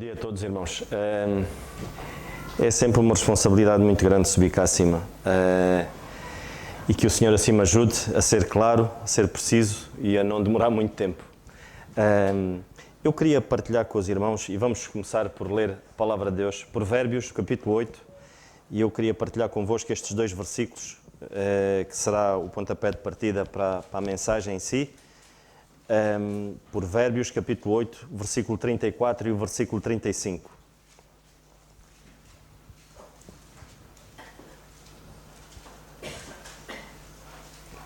dia a todos, irmãos. É sempre uma responsabilidade muito grande subir cá acima. E que o Senhor assim me ajude a ser claro, a ser preciso e a não demorar muito tempo. Eu queria partilhar com os irmãos e vamos começar por ler a Palavra de Deus, Provérbios, capítulo 8. E eu queria partilhar convosco estes dois versículos, que será o pontapé de partida para a mensagem em si. Provérbios, capítulo 8, versículo 34 e o versículo 35.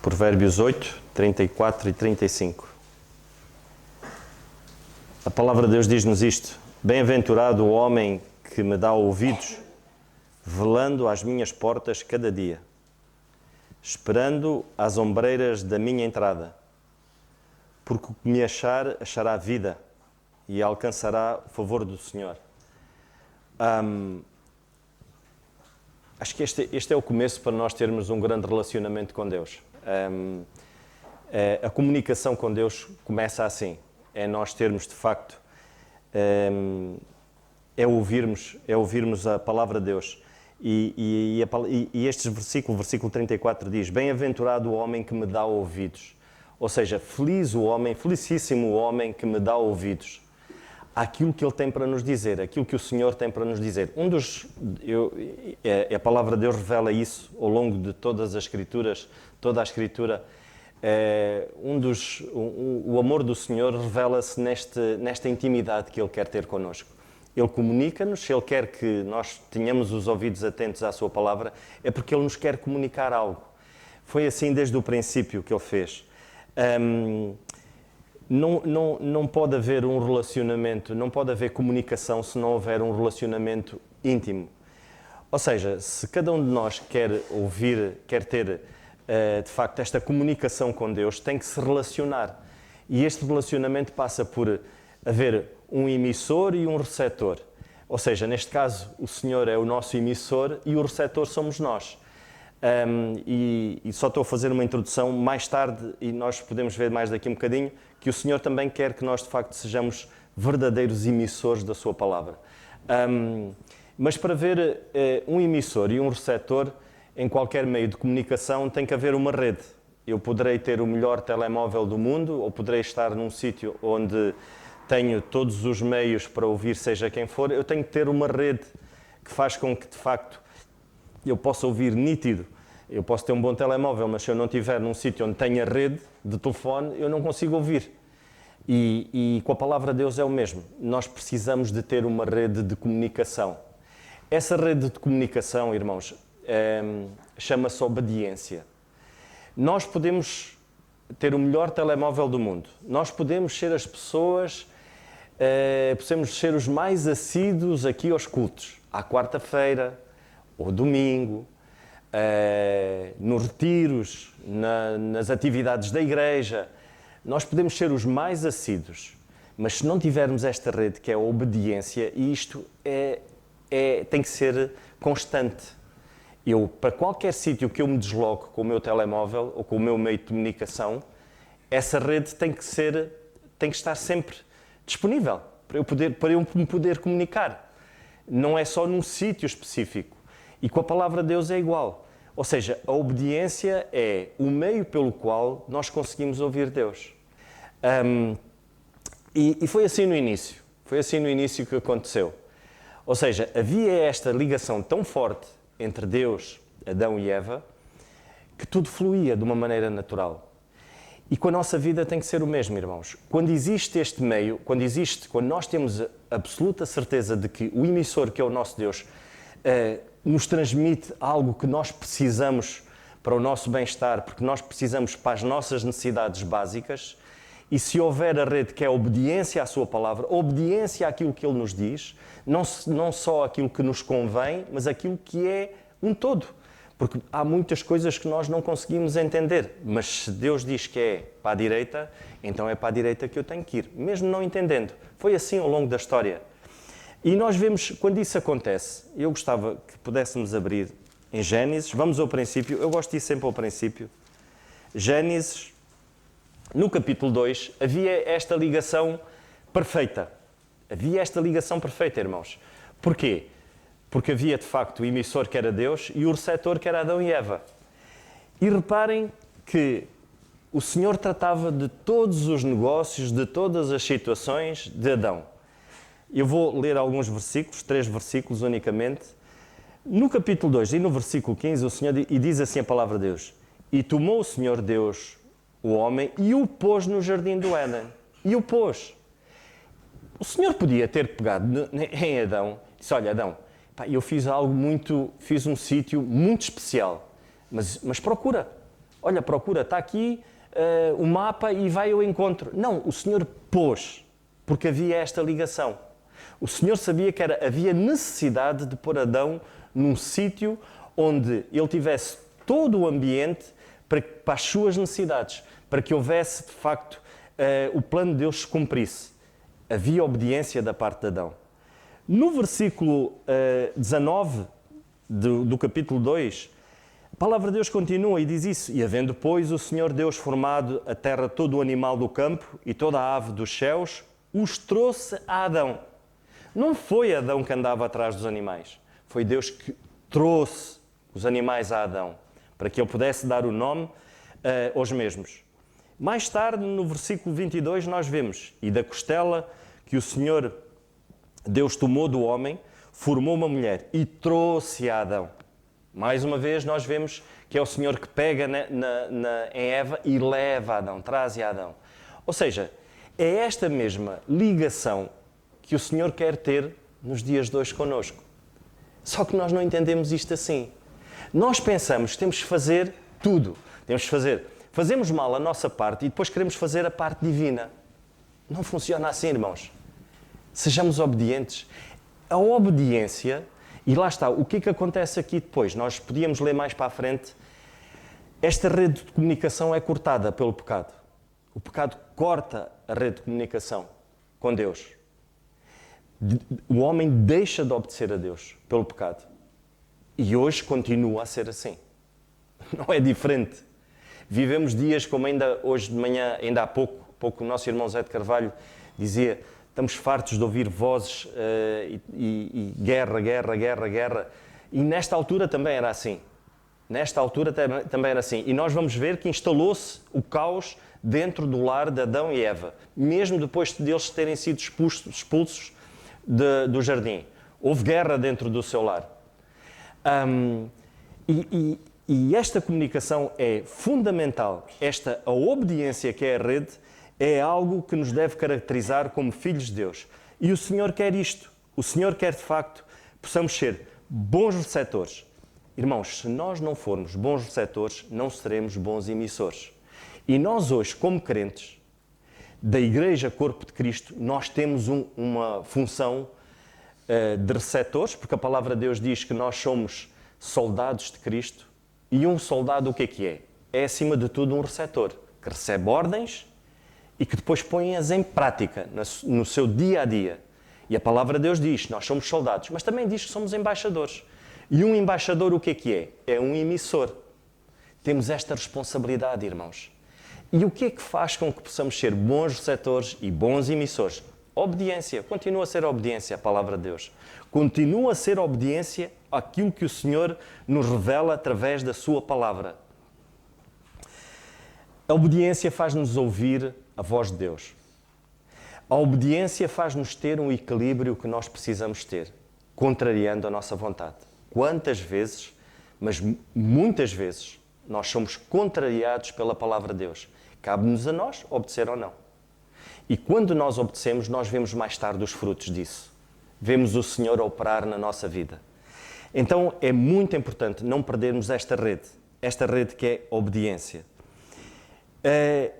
Provérbios 8, 34 e 35. A palavra de Deus diz-nos isto: Bem-aventurado o homem que me dá ouvidos, velando às minhas portas cada dia, esperando às ombreiras da minha entrada. Porque o que me achar, achará vida e alcançará o favor do Senhor. Acho que este é o começo para nós termos um grande relacionamento com Deus. A comunicação com Deus começa assim. É nós termos, de facto, ouvirmos a palavra de Deus. E este versículo, o versículo 34 diz: Bem-aventurado o homem que me dá ouvidos. Ou seja, feliz o homem, felicíssimo o homem que me dá ouvidos àquilo que ele tem para nos dizer, aquilo que o Senhor tem para nos dizer. A palavra de Deus revela isso ao longo de todas as Escrituras, toda a Escritura. O amor do Senhor revela-se nesta intimidade que Ele quer ter connosco. Ele comunica-nos, Ele quer que nós tenhamos os ouvidos atentos à Sua palavra, é porque Ele nos quer comunicar algo. Foi assim desde o princípio que Ele fez. Não pode haver um relacionamento, não pode haver comunicação se não houver um relacionamento íntimo. Ou seja, se cada um de nós quer ouvir, quer ter de facto esta comunicação com Deus, tem que se relacionar. E este relacionamento passa por haver um emissor e um receptor. Ou seja, neste caso, o Senhor é o nosso emissor e o receptor somos nós. E só estou a fazer uma introdução mais tarde, e nós podemos ver mais daqui um bocadinho, que o Senhor também quer que nós de facto sejamos verdadeiros emissores da sua palavra. Mas para haver um emissor e um receptor em qualquer meio de comunicação tem que haver uma rede. Eu poderei ter o melhor telemóvel do mundo, ou poderei estar num sítio onde tenho todos os meios para ouvir seja quem for. Eu tenho que ter uma rede que faz com que de facto eu posso ouvir nítido. Eu posso ter um bom telemóvel, mas se eu não estiver num sítio onde tenha rede de telefone, eu não consigo ouvir. E com a palavra de Deus é o mesmo. Nós precisamos de ter uma rede de comunicação. Essa rede de comunicação, irmãos, chama-se obediência. Nós podemos ter o melhor telemóvel do mundo. Nós podemos ser as pessoas, podemos ser os mais assíduos aqui aos cultos. À quarta-feira, ou domingo, nos retiros, nas atividades da igreja. Nós podemos ser os mais assíduos, mas se não tivermos esta rede que é a obediência, e isto tem que ser constante. Para qualquer sítio que eu me desloque com o meu telemóvel ou com o meu meio de comunicação, essa rede tem que estar sempre disponível para eu me poder comunicar. Não é só num sítio específico. E com a palavra de Deus é igual. Ou seja, a obediência é o meio pelo qual nós conseguimos ouvir Deus. E foi assim no início. Foi assim no início que aconteceu. Ou seja, havia esta ligação tão forte entre Deus, Adão e Eva, que tudo fluía de uma maneira natural. E com a nossa vida tem que ser o mesmo, irmãos. Quando existe este meio, quando nós temos a absoluta certeza de que o emissor, que é o nosso Deus, nos transmite algo que nós precisamos para o nosso bem-estar, porque nós precisamos para as nossas necessidades básicas, e se houver a rede que é a obediência à sua palavra, obediência àquilo que Ele nos diz, não só aquilo que nos convém, mas aquilo que é um todo. Porque há muitas coisas que nós não conseguimos entender, mas se Deus diz que é para a direita, então é para a direita que eu tenho que ir, mesmo não entendendo. Foi assim ao longo da história. E nós vemos, quando isso acontece, eu gostava que pudéssemos abrir em Gênesis, vamos ao princípio, eu gosto de ir sempre ao princípio. Gênesis, no capítulo 2, havia esta ligação perfeita Havia esta ligação perfeita, irmãos. Porquê? Porque havia, de facto, o emissor que era Deus e o receptor que era Adão e Eva. E reparem que o Senhor tratava de todos os negócios, de todas as situações de Adão. Eu vou ler alguns versículos, 3 versículos unicamente. No capítulo 2 e no versículo 15, o Senhor diz assim a palavra de Deus: E tomou o Senhor Deus o homem e o pôs no jardim do Éden. E o pôs. O Senhor podia ter pegado em Adão e disse: olha, Adão, eu fiz um sítio muito especial, mas procura. Olha, procura, está aqui o mapa e vai ao encontro. Não, o Senhor pôs, porque havia esta ligação. O Senhor sabia que havia necessidade de pôr Adão num sítio onde ele tivesse todo o ambiente para as suas necessidades, para que houvesse, de facto, o plano de Deus se cumprisse. Havia obediência da parte de Adão. No versículo 19 do capítulo 2, a palavra de Deus continua e diz isso: E havendo, pois, o Senhor Deus formado a terra, todo o animal do campo e toda a ave dos céus, os trouxe a Adão. Não foi Adão que andava atrás dos animais. Foi Deus que trouxe os animais a Adão, para que ele pudesse dar o nome aos mesmos. Mais tarde, no versículo 22, nós vemos: E da costela que o Senhor Deus tomou do homem, formou uma mulher e trouxe a Adão. Mais uma vez, nós vemos que é o Senhor que pega em Eva e leva a Adão, traz a Adão. Ou seja, é esta mesma ligação que o Senhor quer ter nos dias de hoje connosco. Só que nós não entendemos isto assim. Nós pensamos que temos que fazer tudo. Fazemos mal a nossa parte e depois queremos fazer a parte divina. Não funciona assim, irmãos. Sejamos obedientes. A obediência, e lá está, o que é que acontece aqui depois? Nós podíamos ler mais para a frente. Esta rede de comunicação é cortada pelo pecado. O pecado corta a rede de comunicação com Deus. O homem deixa de obedecer a Deus pelo pecado. E hoje continua a ser assim. Não é diferente. Vivemos dias como ainda hoje de manhã, ainda há pouco o nosso irmão Zé de Carvalho dizia: estamos fartos de ouvir vozes e guerra. E nesta altura também era assim. E nós vamos ver que instalou-se o caos dentro do lar de Adão e Eva, mesmo depois deles terem sido expulsos do jardim. Houve guerra dentro do seu lar. E esta comunicação é fundamental. A obediência, que é a rede, é algo que nos deve caracterizar como filhos de Deus. E o Senhor quer isto. O Senhor quer, de facto, possamos ser bons receptores. Irmãos, se nós não formos bons receptores, não seremos bons emissores. E nós hoje, como crentes da Igreja Corpo de Cristo, nós temos uma função de receptores, porque a palavra de Deus diz que nós somos soldados de Cristo. E um soldado o que é? É, acima de tudo, um receptor, que recebe ordens e que depois põe-as em prática no seu dia a dia. E a palavra de Deus diz: nós somos soldados, mas também diz que somos embaixadores. E um embaixador o que é? É um emissor. Temos esta responsabilidade, irmãos. E o que é que faz com que possamos ser bons receptores e bons emissores? Obediência. Continua a ser obediência a palavra de Deus. Continua a ser obediência àquilo que o Senhor nos revela através da sua palavra. A obediência faz-nos ouvir a voz de Deus. A obediência faz-nos ter um equilíbrio que nós precisamos ter, contrariando a nossa vontade. Quantas vezes, mas muitas vezes, nós somos contrariados pela palavra de Deus. Cabe-nos a nós obedecer ou não. E quando nós obedecemos, nós vemos mais tarde os frutos disso. Vemos o Senhor operar na nossa vida. Então é muito importante não perdermos esta rede que é obediência. É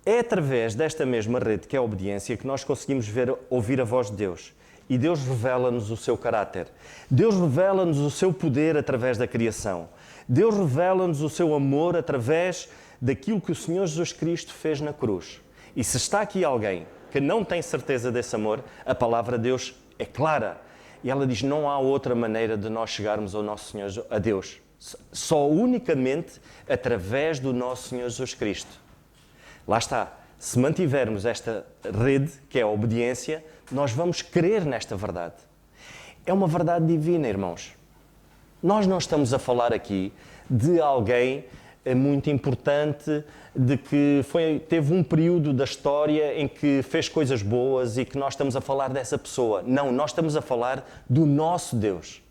através desta mesma rede que é a obediência que nós conseguimos ouvir a voz de Deus. E Deus revela-nos o seu caráter. Deus revela-nos o seu poder através da criação. Deus revela-nos o seu amor através daquilo que o Senhor Jesus Cristo fez na cruz. E se está aqui alguém que não tem certeza desse amor, a palavra de Deus é clara. E ela diz: não há outra maneira de nós chegarmos ao nosso Senhor, a Deus. Só unicamente através do nosso Senhor Jesus Cristo. Lá está. Se mantivermos esta rede, que é a obediência, nós vamos crer nesta verdade. É uma verdade divina, irmãos. Nós não estamos a falar aqui de alguém muito importante, de que teve um período da história em que fez coisas boas e que nós estamos a falar dessa pessoa. Não, nós estamos a falar do nosso Deus.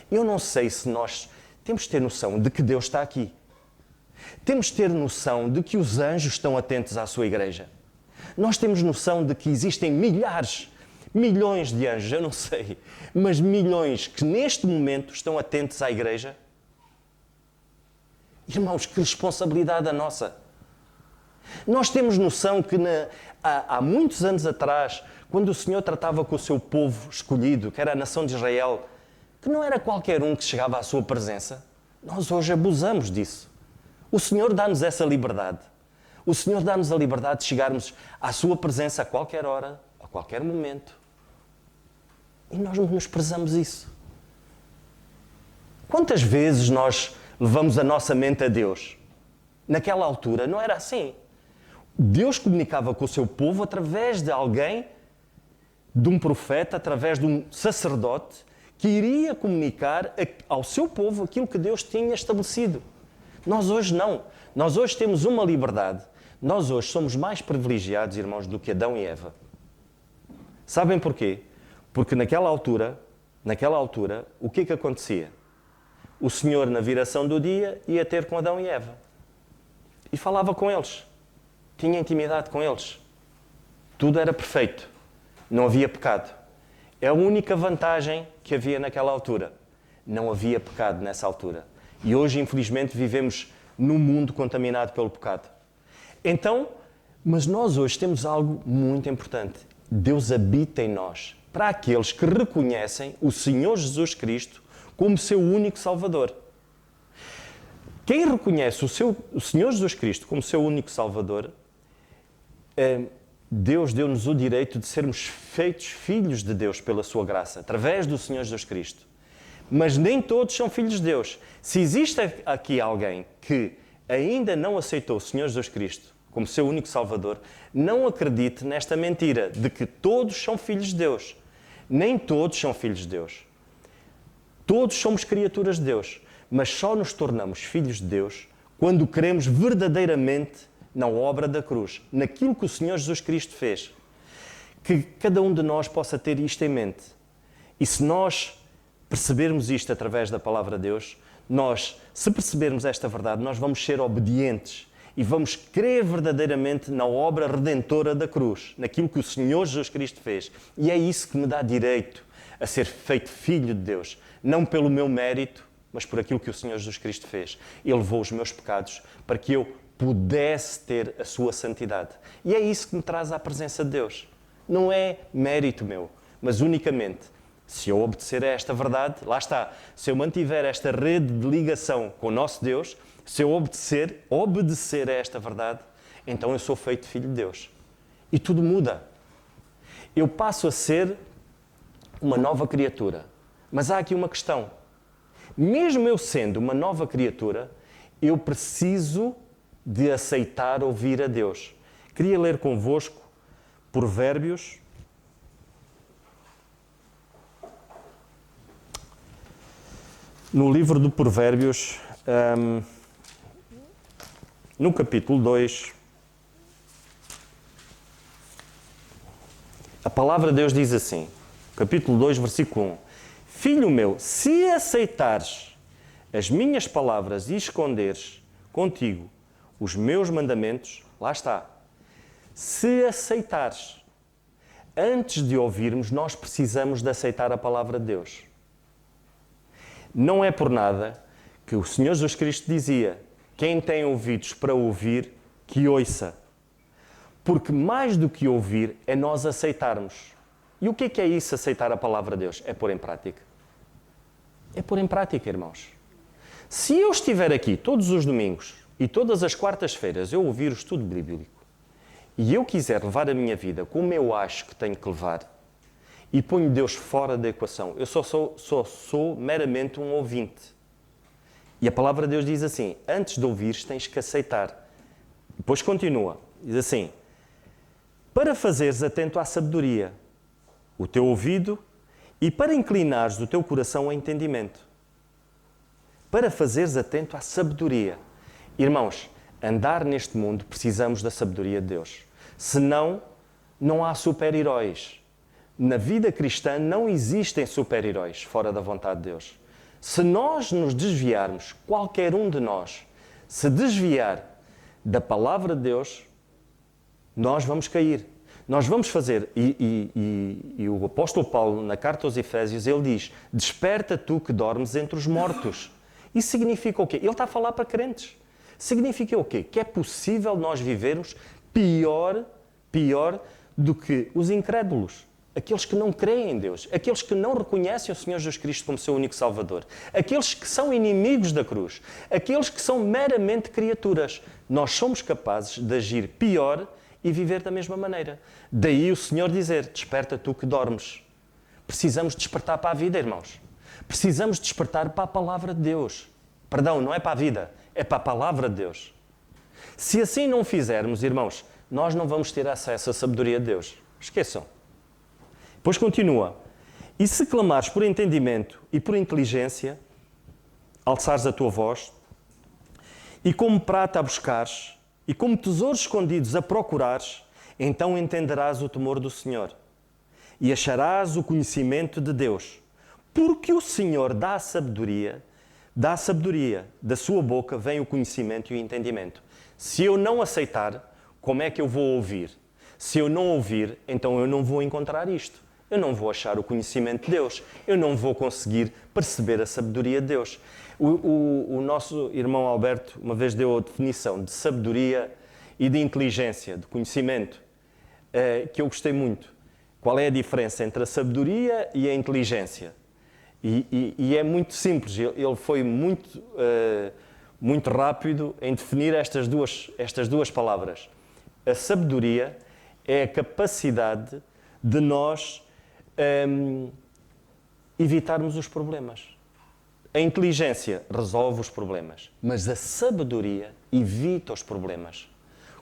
Eu não sei se nós temos de ter noção de que Deus está aqui. Temos de ter noção de que os anjos estão atentos à sua igreja. Nós temos noção de que existem milhares, milhões de anjos, eu não sei, mas milhões que neste momento estão atentos à igreja. Irmãos, que responsabilidade a nossa. Nós temos noção que há muitos anos atrás, quando o Senhor tratava com o seu povo escolhido, que era a nação de Israel, que não era qualquer um que chegava à sua presença. Nós hoje abusamos disso. O Senhor dá-nos essa liberdade. O Senhor dá-nos a liberdade de chegarmos à sua presença a qualquer hora, a qualquer momento. E nós menosprezamos isso. Quantas vezes nós levamos a nossa mente a Deus? Naquela altura não era assim. Deus comunicava com o seu povo através de alguém, de um profeta, através de um sacerdote, que iria comunicar ao seu povo aquilo que Deus tinha estabelecido. Nós hoje não. Nós hoje temos uma liberdade. Nós hoje somos mais privilegiados, irmãos, do que Adão e Eva. Sabem porquê? Porque naquela altura, o que acontecia? O Senhor, na viração do dia, ia ter com Adão e Eva. E falava com eles. Tinha intimidade com eles. Tudo era perfeito. Não havia pecado. É a única vantagem que havia naquela altura. Não havia pecado nessa altura. E hoje, infelizmente, vivemos num mundo contaminado pelo pecado. Então, mas nós hoje temos algo muito importante. Deus habita em nós. Para aqueles que reconhecem o Senhor Jesus Cristo como seu único Salvador. Quem reconhece o Senhor Jesus Cristo como seu único Salvador, Deus deu-nos o direito de sermos feitos filhos de Deus pela sua graça, através do Senhor Jesus Cristo. Mas nem todos são filhos de Deus. Se existe aqui alguém que ainda não aceitou o Senhor Jesus Cristo como seu único Salvador, não acredite nesta mentira de que todos são filhos de Deus. Nem todos são filhos de Deus. Todos somos criaturas de Deus, mas só nos tornamos filhos de Deus quando cremos verdadeiramente na obra da cruz, naquilo que o Senhor Jesus Cristo fez. Que cada um de nós possa ter isto em mente. E se nós percebermos isto através da palavra de Deus, se percebermos esta verdade, nós vamos ser obedientes e vamos crer verdadeiramente na obra redentora da cruz, naquilo que o Senhor Jesus Cristo fez. E é isso que me dá direito a ser feito filho de Deus, não pelo meu mérito, mas por aquilo que o Senhor Jesus Cristo fez. Ele levou os meus pecados para que eu pudesse ter a sua santidade. E é isso que me traz à presença de Deus. Não é mérito meu, mas unicamente se eu obedecer a esta verdade, lá está, se eu mantiver esta rede de ligação com o nosso Deus, se eu obedecer a esta verdade, então eu sou feito filho de Deus. E tudo muda. Eu passo a ser uma nova criatura. Mas há aqui uma questão. Mesmo eu sendo uma nova criatura, eu preciso de aceitar ouvir a Deus. Queria ler convosco Provérbios. No livro de Provérbios, no capítulo 2, a palavra de Deus diz assim, capítulo 2, versículo 1. Filho meu, se aceitares as minhas palavras e esconderes contigo os meus mandamentos, lá está. Se aceitares, antes de ouvirmos, nós precisamos de aceitar a palavra de Deus. Não é por nada que o Senhor Jesus Cristo dizia, quem tem ouvidos para ouvir, que ouça. Porque mais do que ouvir, é nós aceitarmos. E o que é isso, aceitar a palavra de Deus? É pôr em prática. É pôr em prática, irmãos. Se eu estiver aqui todos os domingos e todas as quartas-feiras eu ouvir o estudo bíblico e eu quiser levar a minha vida como eu acho que tenho que levar e ponho Deus fora da equação, eu só sou meramente um ouvinte. E a palavra de Deus diz assim, antes de ouvires tens que aceitar. Depois continua, diz assim, para fazeres atento à sabedoria, o teu ouvido e para inclinares o teu coração ao entendimento, para fazeres atento à sabedoria. Irmãos, andar neste mundo precisamos da sabedoria de Deus. Senão, não há super-heróis. Na vida cristã não existem super-heróis fora da vontade de Deus. Se nós nos desviarmos, qualquer um de nós, se desviar da palavra de Deus, nós vamos cair. Nós vamos fazer, e o apóstolo Paulo, na carta aos Efésios, ele diz, desperta tu que dormes entre os mortos. Isso significa o quê? Ele está a falar para crentes. Significa o quê? Que é possível nós vivermos pior do que os incrédulos. Aqueles que não creem em Deus, aqueles que não reconhecem o Senhor Jesus Cristo como seu único Salvador, aqueles que são inimigos da cruz, aqueles que são meramente criaturas. Nós somos capazes de agir pior e viver da mesma maneira. Daí o Senhor dizer, desperta tu que dormes. Precisamos despertar para a vida, irmãos. Precisamos despertar para a palavra de Deus. Perdão, não é para a vida, é para a palavra de Deus. Se assim não fizermos, irmãos, nós não vamos ter acesso à sabedoria de Deus. Esqueçam. Depois continua. E se clamares por entendimento e por inteligência, alçares a tua voz, e como prata a buscares, e como tesouros escondidos a procurares, então entenderás o temor do Senhor e acharás o conhecimento de Deus. Porque o Senhor dá a sabedoria, da sua boca vem o conhecimento e o entendimento. Se eu não aceitar, como é que eu vou ouvir? Se eu não ouvir, então eu não vou encontrar isto. Eu não vou achar o conhecimento de Deus. Eu não vou conseguir perceber a sabedoria de Deus. O nosso irmão Alberto uma vez deu a definição de sabedoria e de inteligência, de conhecimento, que eu gostei muito. Qual é a diferença entre a sabedoria e a inteligência? E é muito simples. Ele foi muito rápido em definir estas duas palavras. A sabedoria é a capacidade de nós evitarmos os problemas. A inteligência resolve os problemas, mas a sabedoria evita os problemas.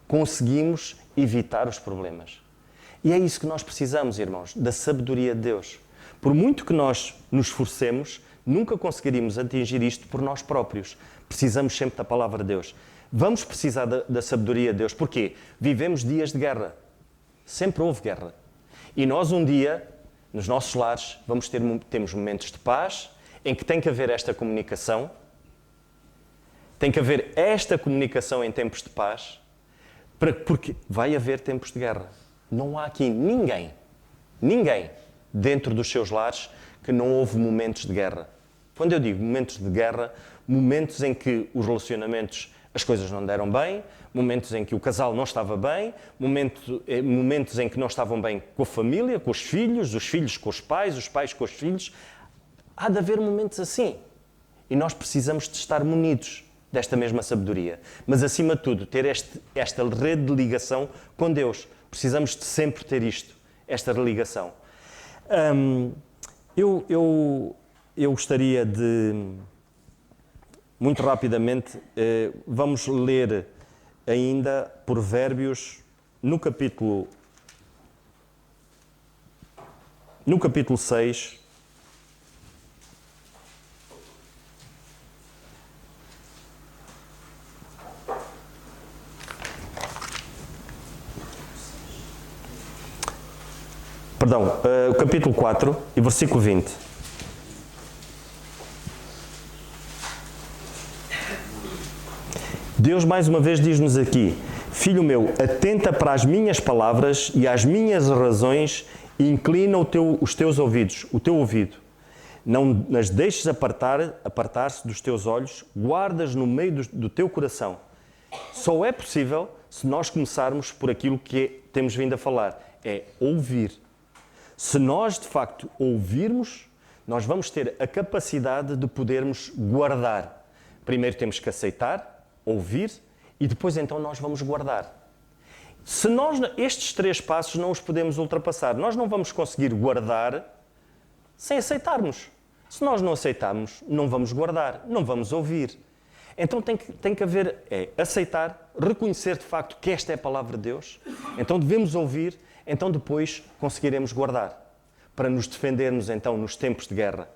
Conseguimos evitar os problemas. E é isso que nós precisamos, irmãos, da sabedoria de Deus. Por muito que nós nos esforcemos, nunca conseguiríamos atingir isto por nós próprios. Precisamos sempre da palavra de Deus. Vamos precisar da sabedoria de Deus. Porquê? Vivemos dias de guerra. Sempre houve guerra. E nós um dia, nos nossos lares, temos momentos de paz, em que tem que haver esta comunicação, tem que haver esta comunicação em tempos de paz, porque vai haver tempos de guerra. Não há aqui ninguém, dentro dos seus lares, que não houve momentos de guerra. Quando eu digo momentos de guerra, momentos em que os relacionamentos, as coisas não deram bem, momentos em que o casal não estava bem, momentos em que não estavam bem com a família, com os filhos com os pais com os filhos. Há de haver momentos assim. E nós precisamos de estar munidos desta mesma sabedoria. Mas, acima de tudo, ter esta rede de ligação com Deus. Precisamos de sempre ter esta ligação. Eu gostaria de, muito rapidamente, vamos ler ainda Provérbios no capítulo 6. Perdão, o capítulo 4 e versículo 20. Deus mais uma vez diz-nos aqui: Filho meu, atenta para as minhas palavras e às minhas razões e inclina os teus ouvidos, o teu ouvido. Não as deixes apartar-se dos teus olhos, guardas no meio do teu coração. Só é possível se nós começarmos por aquilo que temos vindo a falar, é ouvir. Se nós, de facto, ouvirmos, nós vamos ter a capacidade de podermos guardar. Primeiro temos que aceitar, ouvir, e depois então nós vamos guardar. Se nós, estes 3 passos não os podemos ultrapassar, nós não vamos conseguir guardar sem aceitarmos. Se nós não aceitarmos, não vamos guardar, não vamos ouvir. Então tem que haver, aceitar, reconhecer de facto que esta é a palavra de Deus, então devemos ouvir, então depois conseguiremos guardar. para nos defendermos então nos tempos de guerra.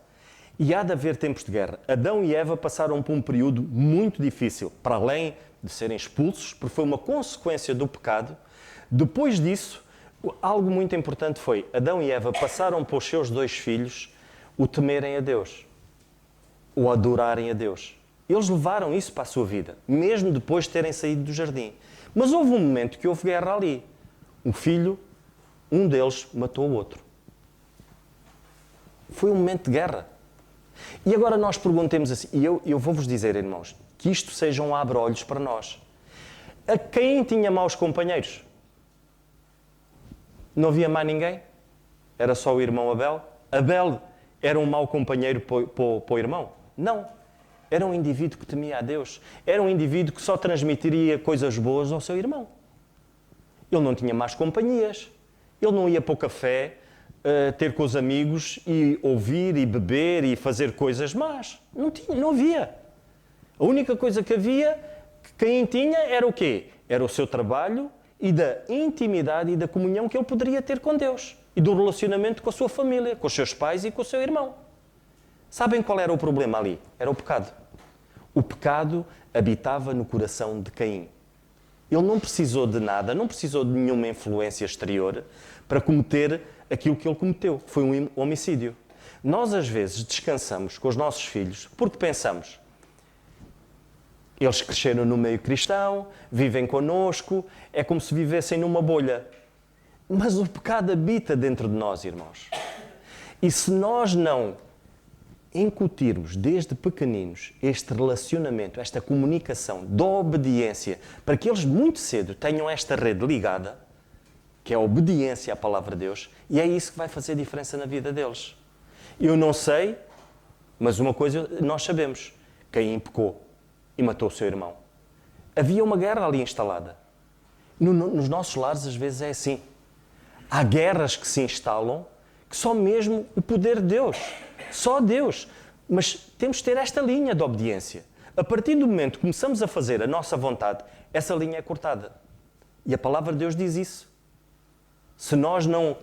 E há de haver tempos de guerra. Adão e Eva passaram por um período muito difícil, para além de serem expulsos, porque foi uma consequência do pecado. Depois disso, algo muito importante foi, Adão e Eva passaram para os seus 2 filhos o temerem a Deus, o adorarem a Deus. Eles levaram isso para a sua vida, mesmo depois de terem saído do jardim. Mas houve um momento que houve guerra ali. Um deles matou o outro. Foi um momento de guerra. E agora nós perguntemos assim, e eu vou-vos dizer, irmãos, que isto seja um abre-olhos para nós. A quem tinha maus companheiros? Não havia mais ninguém? Era só o irmão Abel? Abel era um mau companheiro para o irmão? Não. Era um indivíduo que temia a Deus. Era um indivíduo que só transmitiria coisas boas ao seu irmão. Ele não tinha más companhias. Ele não ia para o café ter com os amigos e ouvir e beber e fazer coisas más. Não havia. A única coisa que havia, que quem tinha, era o quê? Era o seu trabalho e da intimidade e da comunhão que ele poderia ter com Deus. E do relacionamento com a sua família, com os seus pais e com o seu irmão. Sabem qual era o problema ali? Era o pecado. O pecado habitava no coração de Caim. Ele não precisou de nada, não precisou de nenhuma influência exterior para cometer aquilo que ele cometeu. Foi um homicídio. Nós, às vezes, descansamos com os nossos filhos porque pensamos, eles cresceram no meio cristão, vivem connosco, é como se vivessem numa bolha. Mas o pecado habita dentro de nós, irmãos. E se nós não incutirmos desde pequeninos este relacionamento, esta comunicação da obediência, para que eles muito cedo tenham esta rede ligada, que é a obediência à palavra de Deus, e é isso que vai fazer diferença na vida deles. Eu não sei, mas uma coisa nós sabemos, Caim pecou e matou o seu irmão. Havia uma guerra ali instalada. Nos nossos lares às vezes é assim. Há guerras que se instalam que só mesmo o poder de Deus, só Deus. Mas temos de ter esta linha de obediência. A partir do momento que começamos a fazer a nossa vontade, essa linha é cortada. E a palavra de Deus diz isso. Se nós não,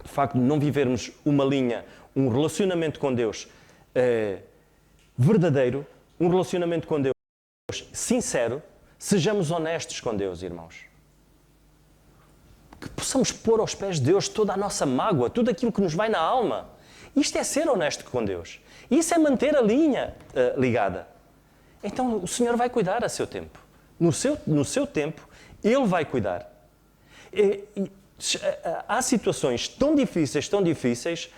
de facto, não vivermos uma linha, um relacionamento com Deus verdadeiro, um relacionamento com Deus sincero, sejamos honestos com Deus, irmãos. Que possamos pôr aos pés de Deus toda a nossa mágoa, tudo aquilo que nos vai na alma. Isto é ser honesto com Deus. Isso é manter a linha ligada. Então o Senhor vai cuidar a seu tempo. No seu tempo, Ele vai cuidar. Há situações tão difíceis,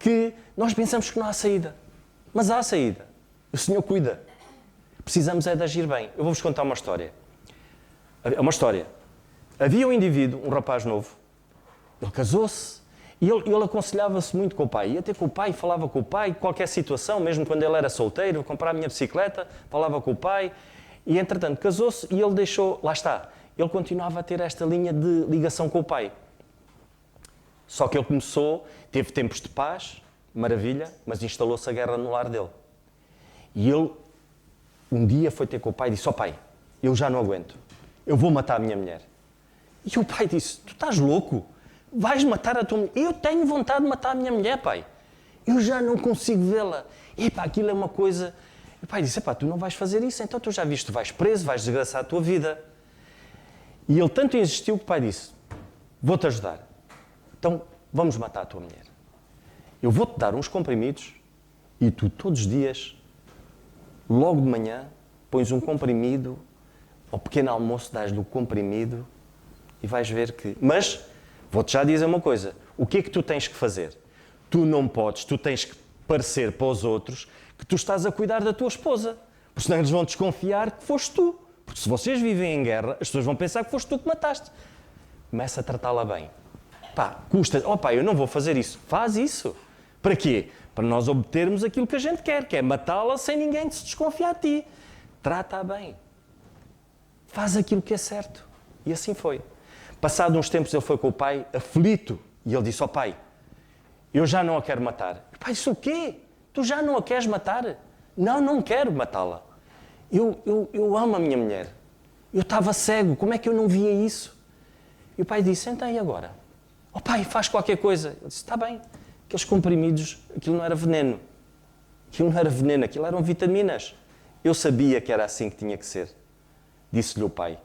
que nós pensamos que não há saída. Mas há saída. O Senhor cuida. Precisamos é de agir bem. Eu vou-vos contar uma história. É uma história. Havia um indivíduo, um rapaz novo, ele casou-se e ele aconselhava-se muito com o pai. Ia ter com o pai, falava com o pai, qualquer situação, mesmo quando ele era solteiro, comprar a minha bicicleta, falava com o pai. E entretanto casou-se e ele deixou, lá está, ele continuava a ter esta linha de ligação com o pai. Só que ele teve tempos de paz, maravilha, mas instalou-se a guerra no lar dele. E ele, um dia foi ter com o pai e disse, ó pai, eu já não aguento, eu vou matar a minha mulher. E o pai disse, tu estás louco? Vais matar a tua mulher? Eu tenho vontade de matar a minha mulher, pai. Eu já não consigo vê-la. Epá, aquilo é uma coisa... E o pai disse, epá, tu não vais fazer isso, então tu já viste, tu vais preso, vais desgraçar a tua vida. E ele tanto insistiu que o pai disse, vou-te ajudar. Então, vamos matar a tua mulher. Eu vou-te dar uns comprimidos e tu todos os dias, logo de manhã, pões um comprimido, ao pequeno almoço dás-lhe o comprimido e vais ver que... Mas, vou-te já dizer uma coisa, o que é que tu tens que fazer? Tu não podes, tu tens que parecer para os outros que tu estás a cuidar da tua esposa, porque senão eles vão desconfiar que foste tu. Porque se vocês vivem em guerra, as pessoas vão pensar que foste tu que mataste. Começa a tratá-la bem. Pá, custa... Oh pá, eu não vou fazer isso. Faz isso. Para quê? Para nós obtermos aquilo que a gente quer, que é matá-la sem ninguém se desconfiar de ti. Trata-a bem. Faz aquilo que é certo. E assim foi. Passado uns tempos ele foi com o pai aflito e ele disse, ó pai, eu já não a quero matar. O pai disse, o quê? Tu já não a queres matar? Não, não quero matá-la. Eu amo a minha mulher. Eu estava cego, como é que eu não via isso? E o pai disse, então e agora? Ó pai, faz qualquer coisa. Eu disse, está bem, Aqueles comprimidos, aquilo não era veneno. Aquilo não era veneno, aquilo eram vitaminas. Eu sabia que era assim que tinha que ser. Disse-lhe o pai,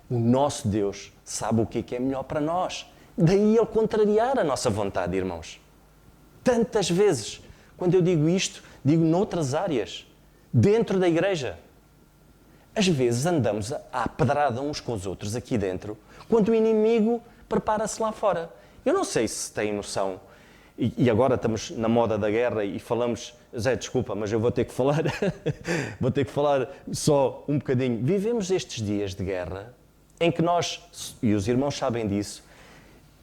o nosso Deus sabe o que é melhor para nós. Daí ele contrariar a nossa vontade, irmãos. Tantas vezes, quando eu digo isto, digo noutras áreas, dentro da igreja. Às vezes andamos à pedrada uns com os outros aqui dentro, quando o inimigo prepara-se lá fora. Eu não sei se têm noção, e agora estamos na moda da guerra e falamos, Zé, desculpa, mas eu vou ter que falar, vou ter que falar só um bocadinho. Vivemos estes dias de guerra em que nós, e os irmãos sabem disso,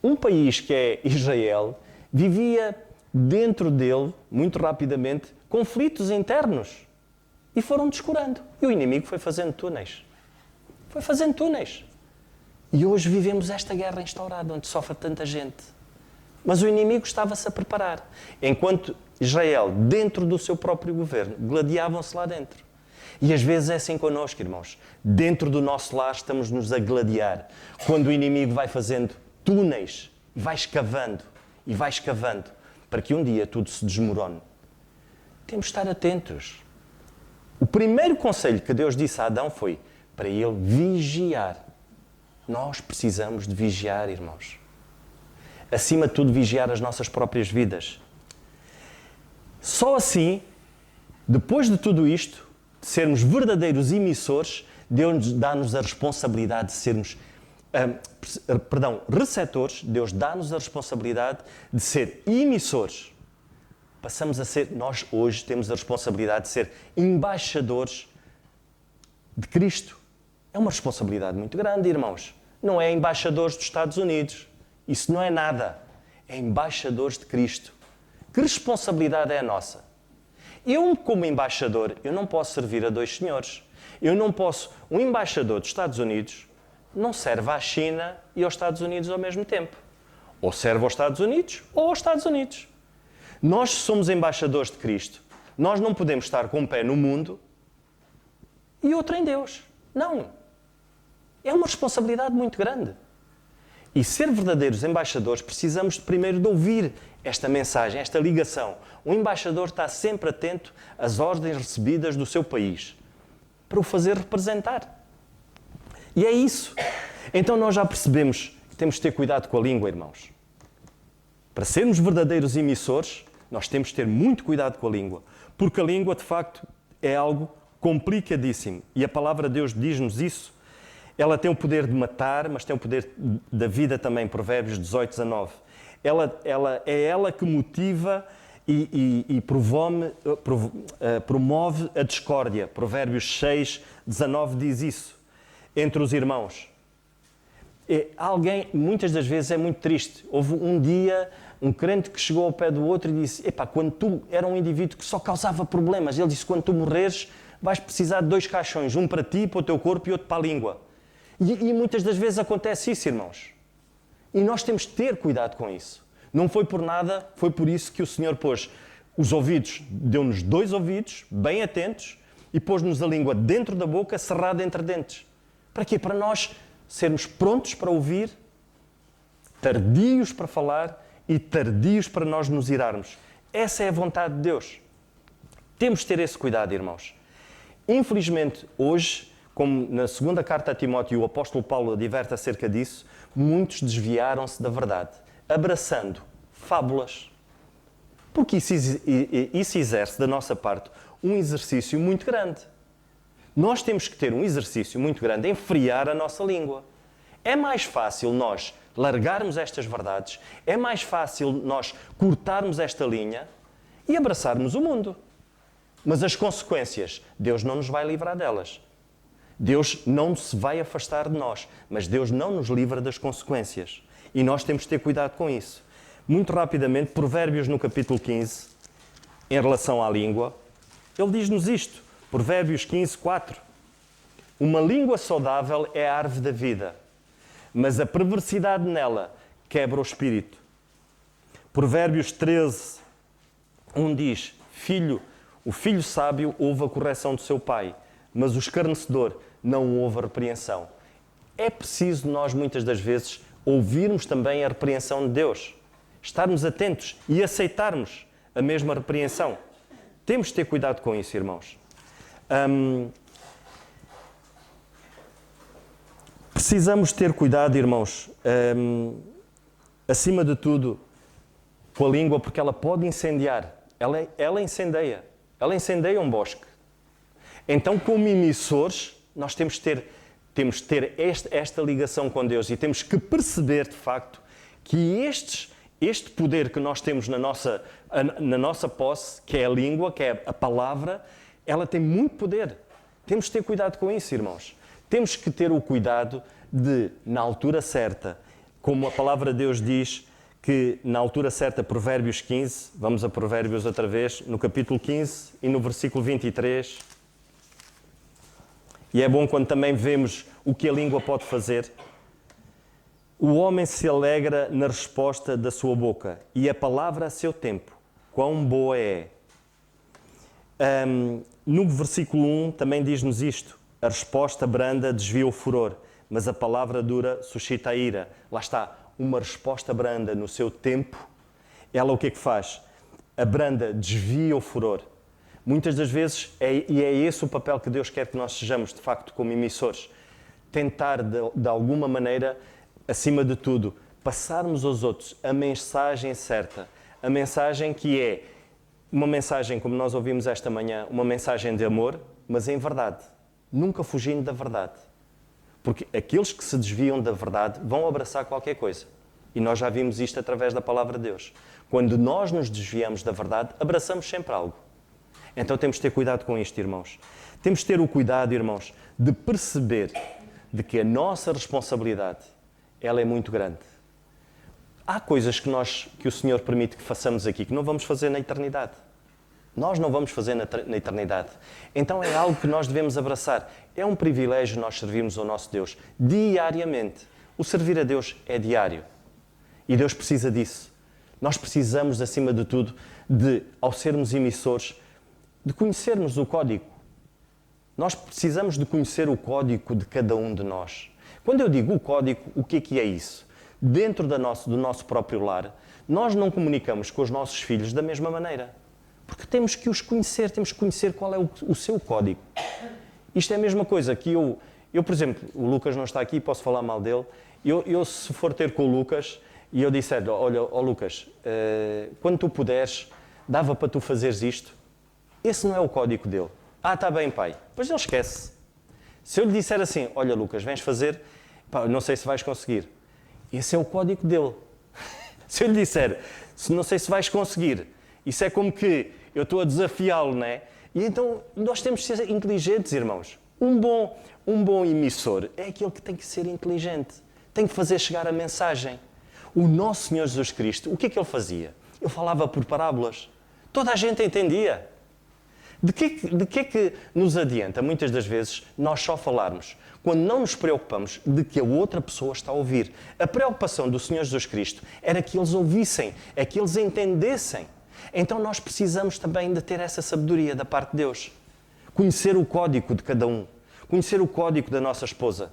um país que é Israel vivia dentro dele, muito rapidamente, conflitos internos e foram descurando. E o inimigo foi fazendo túneis. Foi fazendo túneis. E hoje vivemos esta guerra instaurada, onde sofre tanta gente. Mas o inimigo estava-se a preparar. Enquanto Israel, dentro do seu próprio governo, gladiavam-se lá dentro. E às vezes é assim connosco, irmãos. Dentro do nosso lar estamos-nos a gladiar. Quando o inimigo vai fazendo túneis, e vai escavando, para que um dia tudo se desmorone. Temos de estar atentos. O primeiro conselho que Deus disse a Adão foi para ele vigiar. Nós precisamos de vigiar, irmãos. Acima de tudo, vigiar as nossas próprias vidas. Só assim, depois de tudo isto, de sermos verdadeiros emissores, Deus dá-nos a responsabilidade de sermos, receptores. Deus dá-nos a responsabilidade de ser emissores. Passamos a ser, nós hoje temos a responsabilidade de ser embaixadores de Cristo. É uma responsabilidade muito grande, irmãos. Não é embaixadores dos Estados Unidos. Isso não é nada. É embaixadores de Cristo. Que responsabilidade é a nossa? Eu, como embaixador, eu não posso servir a dois senhores. Eu não posso... Um embaixador dos Estados Unidos não serve à China e aos Estados Unidos ao mesmo tempo. Ou serve aos Estados Unidos ou aos Estados Unidos. Nós somos embaixadores de Cristo. Nós não podemos estar com um pé no mundo e outro em Deus. Não. É uma responsabilidade muito grande. E ser verdadeiros embaixadores, precisamos primeiro de ouvir esta mensagem, esta ligação. O embaixador está sempre atento às ordens recebidas do seu país, para o fazer representar. E é isso. Então nós já percebemos que temos de ter cuidado com a língua, irmãos. Para sermos verdadeiros emissores, nós temos de ter muito cuidado com a língua, porque a língua, de facto, é algo complicadíssimo. E a palavra de Deus diz-nos isso. Ela tem o poder de matar, mas tem o poder da vida também, Provérbios 18, 19. É ela que motiva e promove a discórdia. Provérbios 6, 19 diz isso. Entre os irmãos. Alguém, muitas das vezes, é muito triste. Houve um dia um crente que chegou ao pé do outro e disse, quando tu era um indivíduo que só causava problemas, ele disse, quando tu morreres, vais precisar de 2 caixões, um para ti, para o teu corpo e outro para a língua. E muitas das vezes acontece isso, irmãos. E nós temos de ter cuidado com isso. Não foi por nada, foi por isso que o Senhor pôs os ouvidos, deu-nos 2 ouvidos, bem atentos, e pôs-nos a língua dentro da boca, cerrada entre dentes. Para quê? Para nós sermos prontos para ouvir, tardios para falar e tardios para nós nos irarmos. Essa é a vontade de Deus. Temos de ter esse cuidado, irmãos. Infelizmente, hoje, como na segunda carta a Timóteo, o apóstolo Paulo adverte acerca disso, muitos desviaram-se da verdade, abraçando fábulas. Porque isso exerce da nossa parte um exercício muito grande. Nós temos que ter um exercício muito grande em frear a nossa língua. É mais fácil nós largarmos estas verdades, é mais fácil nós cortarmos esta linha e abraçarmos o mundo. Mas as consequências, Deus não nos vai livrar delas. Deus não se vai afastar de nós, mas Deus não nos livra das consequências. E nós temos de ter cuidado com isso. Muito rapidamente, Provérbios no capítulo 15, em relação à língua, ele diz-nos isto. Provérbios 15, 4. Uma língua saudável é a árvore da vida, mas a perversidade nela quebra o espírito. Provérbios 13, 1 diz, o filho sábio ouve a correção do seu pai, mas o escarnecedor não ouve a repreensão. É preciso nós, muitas das vezes, ouvirmos também a repreensão de Deus. estarmos atentos e aceitarmos a mesma repreensão. Temos de ter cuidado com isso, irmãos. Precisamos ter cuidado, irmãos, acima de tudo, com a língua, porque ela pode incendiar. Ela incendeia um bosque. Então, como emissores, nós temos de ter esta ligação com Deus e temos que perceber, de facto, que este poder que nós temos na nossa posse, que é a língua, que é a palavra, ela tem muito poder. Temos de ter cuidado com isso, irmãos. Temos que ter o cuidado de, na altura certa, como a palavra de Deus diz, que na altura certa, Provérbios 15, vamos a Provérbios outra vez, no capítulo 15 e no versículo 23. E é bom quando também vemos o que a língua pode fazer. O homem se alegra na resposta da sua boca, e a palavra a seu tempo. Quão boa é! No versículo 1 também diz-nos isto. A resposta branda desvia o furor, mas a palavra dura suscita a ira. Lá está, uma resposta branda no seu tempo, ela o que é que faz? A branda desvia o furor. Muitas das vezes, é esse o papel que Deus quer que nós sejamos, de facto, como emissores. Tentar, de alguma maneira, acima de tudo, passarmos aos outros a mensagem certa. A mensagem que é uma mensagem, como nós ouvimos esta manhã, uma mensagem de amor, mas em verdade. Nunca fugindo da verdade. Porque aqueles que se desviam da verdade vão abraçar qualquer coisa. E nós já vimos isto através da palavra de Deus. Quando nós nos desviamos da verdade, abraçamos sempre algo. Então temos de ter cuidado com isto, irmãos. Temos de ter o cuidado, irmãos, de perceber de que a nossa responsabilidade, ela é muito grande. Há coisas que o Senhor permite que façamos aqui, que não vamos fazer na eternidade. Nós não vamos fazer na eternidade. Então é algo que nós devemos abraçar. É um privilégio nós servirmos ao nosso Deus diariamente. O servir a Deus é diário. E Deus precisa disso. Nós precisamos, acima de tudo, ao sermos emissores, de conhecermos o código. Nós precisamos de conhecer o código de cada um de nós. Quando eu digo o código, o que é isso? Dentro do nosso próprio lar, nós não comunicamos com os nossos filhos da mesma maneira. Porque temos que os conhecer, temos que conhecer qual é o seu código. Isto é a mesma coisa que eu, por exemplo, o Lucas não está aqui, posso falar mal dele. Eu se for ter com o Lucas e eu disser, olha, Lucas, quando tu puderes, dava para tu fazeres isto. Esse não é o código dele. Ah, está bem, pai. Pois ele esquece. Se eu lhe disser assim, olha, Lucas, vens fazer, pá, não sei se vais conseguir. Esse é o código dele. Se eu lhe disser, não sei se vais conseguir, isso é como que eu estou a desafiá-lo, não é? E então nós temos de ser inteligentes, irmãos. Um bom emissor é aquele que tem que ser inteligente. Tem que fazer chegar a mensagem. O nosso Senhor Jesus Cristo, o que é que ele fazia? Ele falava por parábolas. Toda a gente entendia. De que é que nos adianta, muitas das vezes, nós só falarmos, quando não nos preocupamos de que a outra pessoa está a ouvir? A preocupação do Senhor Jesus Cristo era que eles ouvissem, é que eles entendessem. Então nós precisamos também de ter essa sabedoria da parte de Deus. Conhecer o código de cada um. Conhecer o código da nossa esposa.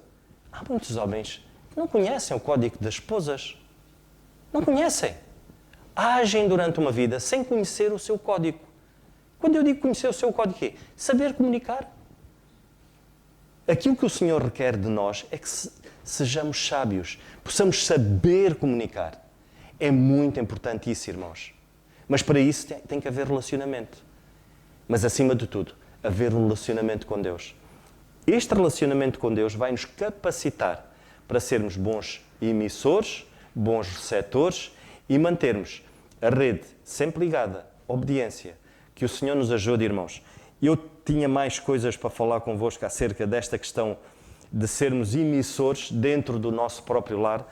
Há muitos homens que não conhecem o código das esposas. Não conhecem. Agem durante uma vida sem conhecer o seu código. Quando eu digo conhecer o seu código, é saber comunicar. Aquilo que o Senhor requer de nós é que sejamos sábios, possamos saber comunicar. É muito importante isso, irmãos. Mas para isso tem que haver relacionamento. Mas, acima de tudo, haver um relacionamento com Deus. Este relacionamento com Deus vai nos capacitar para sermos bons emissores, bons receptores e mantermos a rede sempre ligada, obediência. Que o Senhor nos ajude, irmãos. Eu tinha mais coisas para falar convosco acerca desta questão de sermos emissores dentro do nosso próprio lar.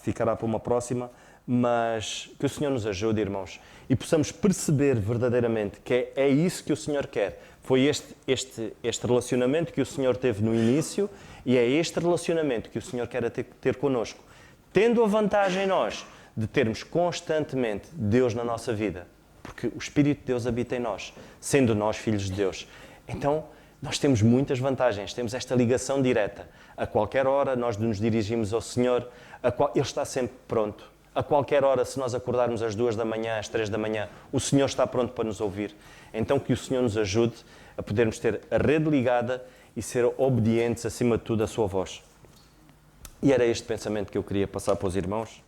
Ficará para uma próxima, mas que o Senhor nos ajude, irmãos, e possamos perceber verdadeiramente que é isso que o Senhor quer. Foi este relacionamento que o Senhor teve no início e é este relacionamento que o Senhor quer ter connosco. Tendo a vantagem nós de termos constantemente Deus na nossa vida, porque o Espírito de Deus habita em nós, sendo nós filhos de Deus. Então, nós temos muitas vantagens, temos esta ligação direta. A qualquer hora nós nos dirigimos ao Senhor, Ele está sempre pronto a qualquer hora, se nós acordarmos às 2 da manhã, às 3 da manhã, o Senhor está pronto para nos ouvir. Então que o Senhor nos ajude a podermos ter a rede ligada e ser obedientes, acima de tudo, à sua voz. E era este pensamento que eu queria passar para os irmãos.